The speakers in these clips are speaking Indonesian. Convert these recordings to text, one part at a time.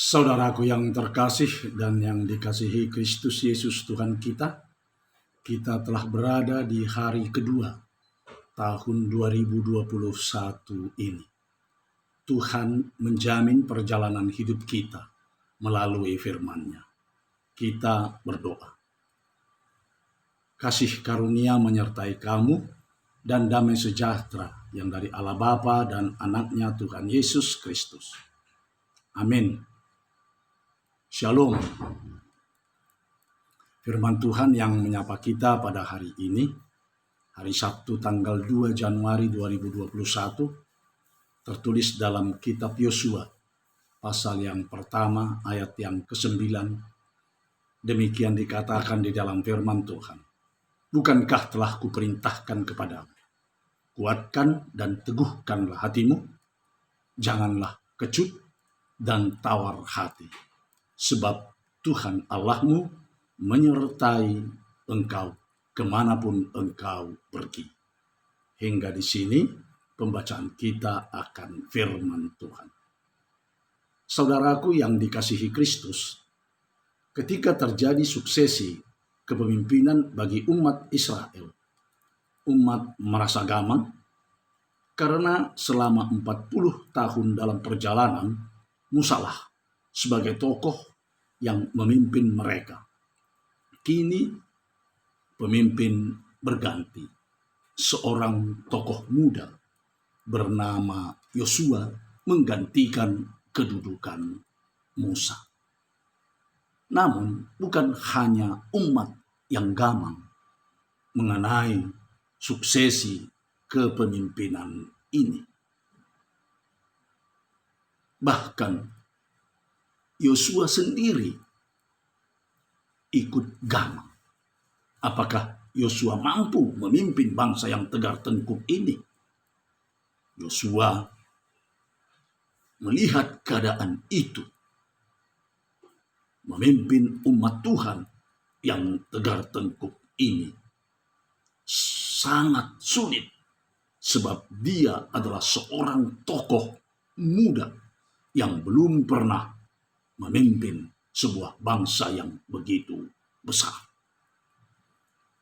Saudaraku yang terkasih dan yang dikasihi Kristus Yesus Tuhan kita, kita telah berada di hari kedua tahun 2021 ini. Tuhan menjamin perjalanan hidup kita melalui firman-Nya. Kita berdoa. Kasih karunia menyertai kamu dan damai sejahtera yang dari Allah Bapa dan Anak-Nya Tuhan Yesus Kristus. Amin. Shalom. Firman Tuhan yang menyapa kita pada hari ini, hari Sabtu tanggal 2 Januari 2021, tertulis dalam kitab Yosua, pasal yang pertama, ayat yang ke-9. Demikian dikatakan di dalam firman Tuhan. Bukankah telah kuperintahkan kepadamu, kuatkan dan teguhkanlah hatimu, janganlah kecut dan tawar hati. Sebab Tuhan Allahmu menyertai engkau kemanapun engkau pergi. Hingga di sini pembacaan kita akan firman Tuhan. Saudaraku yang dikasihi Kristus, ketika terjadi suksesi kepemimpinan bagi umat Israel, umat merasa gamang karena selama 40 tahun dalam perjalanan Musalah sebagai tokoh yang memimpin mereka. Kini pemimpin berganti. Seorang tokoh muda bernama Yosua menggantikan kedudukan Musa. Namun bukan hanya umat yang gamang mengenai suksesi kepemimpinan ini. Bahkan Yosua sendiri ikut gamang. Apakah Yosua mampu memimpin bangsa yang tegar tengkuk ini? Yosua melihat keadaan itu, memimpin umat Tuhan yang tegar tengkuk ini sangat sulit, sebab dia adalah seorang tokoh muda yang belum pernah memimpin sebuah bangsa yang begitu besar.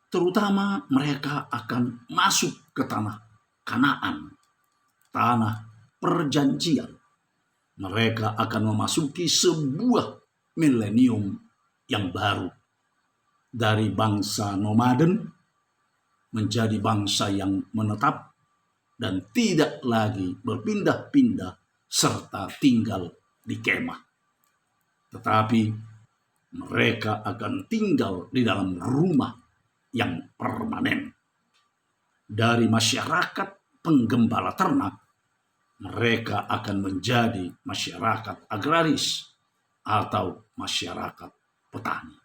Terutama mereka akan masuk ke tanah Kanaan, tanah perjanjian. Mereka akan memasuki sebuah milenium yang baru. Dari bangsa nomaden menjadi bangsa yang menetap dan tidak lagi berpindah-pindah serta tinggal di kemah. Tetapi mereka akan tinggal di dalam rumah yang permanen. Dari masyarakat penggembala ternak, mereka akan menjadi masyarakat agraris atau masyarakat petani.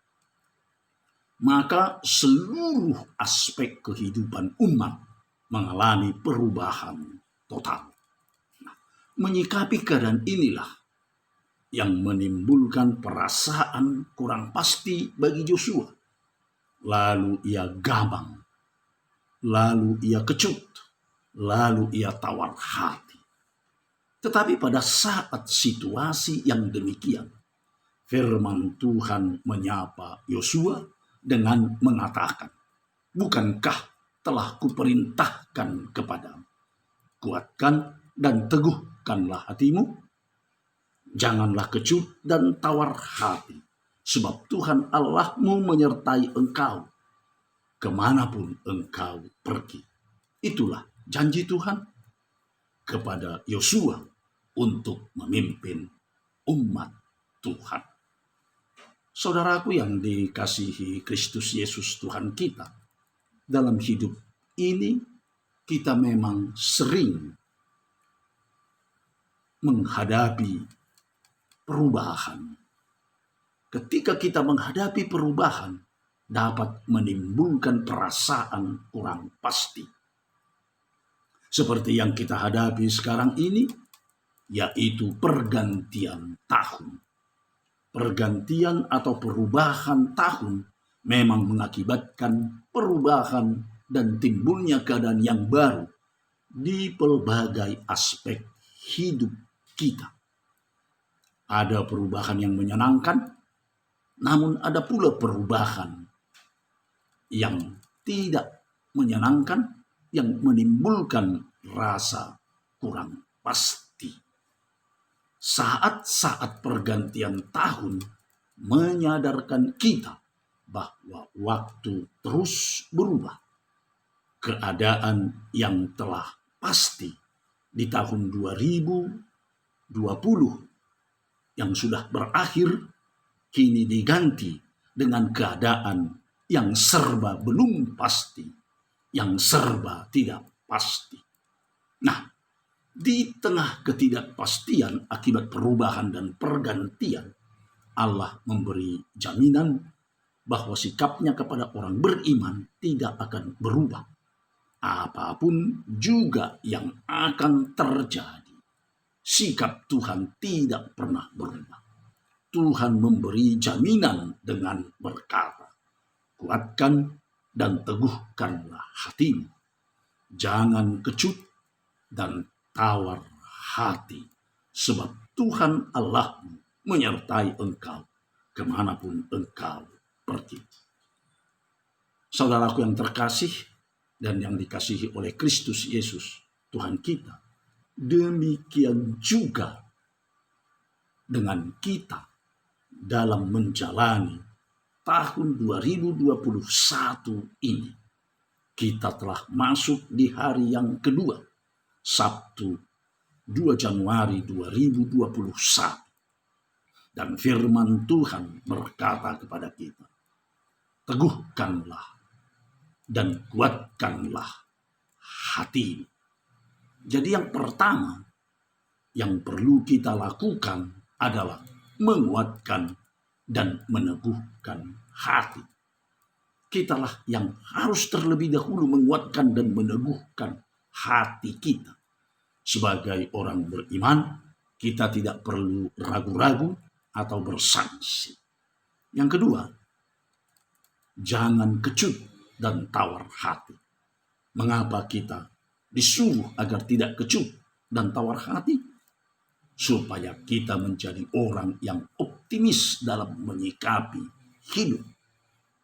Maka seluruh aspek kehidupan umat mengalami perubahan total. Menyikapi keadaan inilah yang menimbulkan perasaan kurang pasti bagi Yosua. Lalu ia gamang, lalu ia kecut, lalu ia tawar hati. Tetapi pada saat situasi yang demikian, firman Tuhan menyapa Yosua dengan mengatakan, bukankah telah kuperintahkan kepadamu, kuatkan dan teguhkanlah hatimu, janganlah kecut dan tawar hati, sebab Tuhan Allahmu menyertai engkau kemanapun engkau pergi. Itulah janji Tuhan kepada Yosua untuk memimpin umat Tuhan. Saudaraku yang dikasihi Kristus Yesus Tuhan kita, dalam hidup ini kita memang sering menghadapi perubahan. Ketika kita menghadapi perubahan, dapat menimbulkan perasaan kurang pasti. Seperti yang kita hadapi sekarang ini, yaitu pergantian tahun. Pergantian atau perubahan tahun memang mengakibatkan perubahan dan timbulnya keadaan yang baru di pelbagai aspek hidup kita. Ada perubahan yang menyenangkan, namun ada pula perubahan yang tidak menyenangkan, yang menimbulkan rasa kurang pasti. Saat-saat pergantian tahun menyadarkan kita bahwa waktu terus berubah. Keadaan yang telah pasti di tahun 2020 yang sudah berakhir kini diganti dengan keadaan yang serba belum pasti, yang serba tidak pasti. Nah, di tengah ketidakpastian akibat perubahan dan pergantian, Allah memberi jaminan bahwa sikapnya kepada orang beriman tidak akan berubah. Apapun juga yang akan terjadi, sikap Tuhan tidak pernah berubah. Tuhan memberi jaminan dengan berkata, kuatkan dan teguhkanlah hatimu. Jangan kecut dan tawar hati, sebab Tuhan Allahmu menyertai engkau kemanapun engkau pergi. Saudaraku yang terkasih dan yang dikasihi oleh Kristus Yesus, Tuhan kita, demikian juga dengan kita dalam menjalani tahun 2021 ini. Kita telah masuk di hari yang kedua, Sabtu 2 Januari 2021. Dan firman Tuhan berkata kepada kita, teguhkanlah dan kuatkanlah hati. Jadi yang pertama yang perlu kita lakukan adalah menguatkan dan meneguhkan hati. Kitalah yang harus terlebih dahulu menguatkan dan meneguhkan hati kita. Sebagai orang beriman, kita tidak perlu ragu-ragu atau bersangsi. Yang kedua, jangan kecut dan tawar hati. Mengapa kita disuruh agar tidak kecut dan tawar hati? Supaya kita menjadi orang yang optimis dalam menyikapi hidup.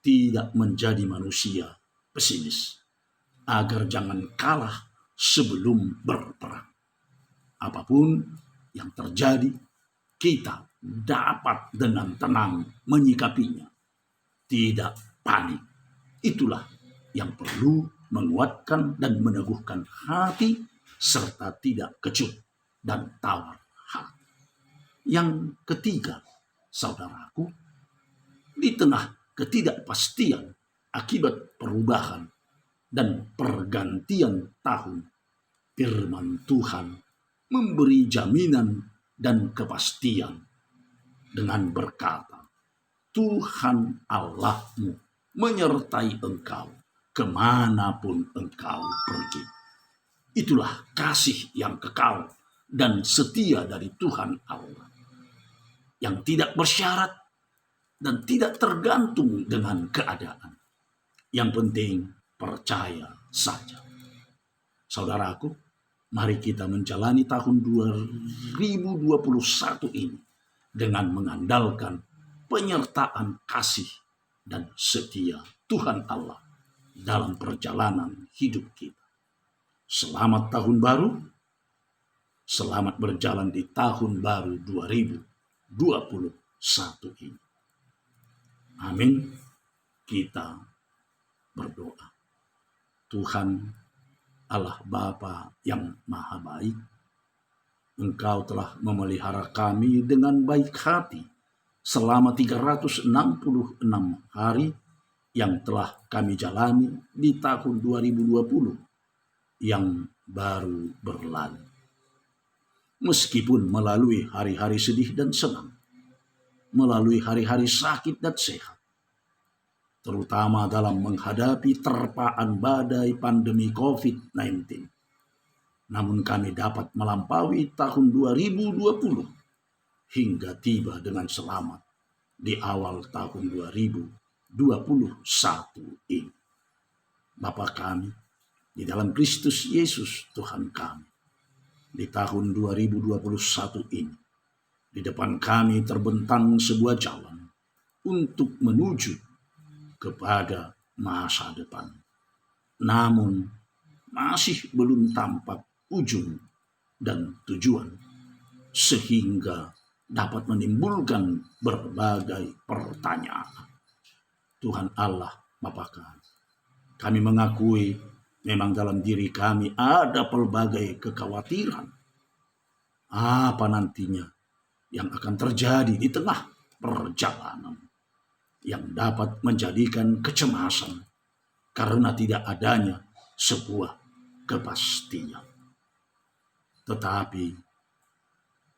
Tidak menjadi manusia pesimis. Agar jangan kalah sebelum berperang. Apapun yang terjadi, kita dapat dengan tenang menyikapinya. Tidak panik. Itulah yang perlu menguatkan dan meneguhkan hati serta tidak kecut dan tawar hati. Yang ketiga, saudaraku, di tengah ketidakpastian akibat perubahan dan pergantian tahun, firman Tuhan memberi jaminan dan kepastian dengan berkata, Tuhan Allahmu menyertai engkau kemanapun engkau pergi. Itulah kasih yang kekal dan setia dari Tuhan Allah, yang tidak bersyarat dan tidak tergantung dengan keadaan. Yang penting percaya saja. Saudaraku, mari kita menjalani tahun 2021 ini dengan mengandalkan penyertaan kasih dan setia Tuhan Allah dalam perjalanan hidup kita. Selamat tahun baru, selamat berjalan di tahun baru 2021 ini. Amin. Kita berdoa. Tuhan Allah Bapa yang Maha Baik, Engkau telah memelihara kami dengan baik hati selama 366 hari yang telah kami jalani di tahun 2020 yang baru berlalu. Meskipun melalui hari-hari sedih dan senang, melalui hari-hari sakit dan sehat, terutama dalam menghadapi terpaan badai pandemi COVID-19. Namun kami dapat melampaui tahun 2020 hingga tiba dengan selamat di awal tahun 2021 ini. Bapa kami, di dalam Kristus Yesus Tuhan kami, di tahun 2021 ini, Di depan kami terbentang sebuah jalan untuk menuju kepada masa depan. Namun masih belum tampak ujung dan tujuan, sehingga dapat menimbulkan berbagai pertanyaan. Tuhan Allah Bapa kami mengakui memang dalam diri kami ada pelbagai kekhawatiran. Apa nantinya yang akan terjadi di tengah perjalanan yang dapat menjadikan kecemasan karena tidak adanya sebuah kepastian. Tetapi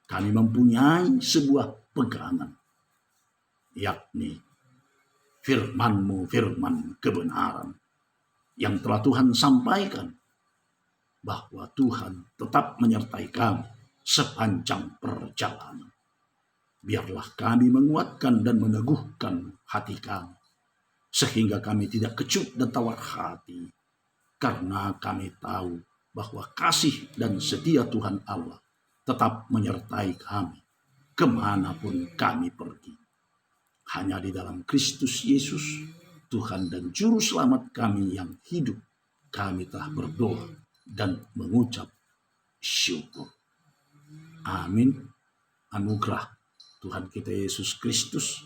kami mempunyai sebuah pegangan, yakni firman-Mu, firman kebenaran yang telah Tuhan sampaikan, bahwa Tuhan tetap menyertai kami sepanjang perjalanan. Biarlah kami menguatkan dan meneguhkan hati kami, sehingga kami tidak kecut dan tawar hati, karena kami tahu bahwa kasih dan setia Tuhan Allah tetap menyertai kami kemanapun kami pergi. Hanya di dalam Kristus Yesus, Tuhan dan Juru Selamat kami yang hidup, kami telah berdoa dan mengucap syukur. Amin. Anugerah Tuhan kita Yesus Kristus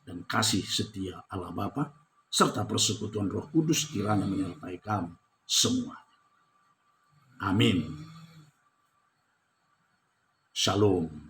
dan kasih setia Allah Bapa serta persekutuan Roh Kudus kiranya menyertai kami semua. Amin. Shalom.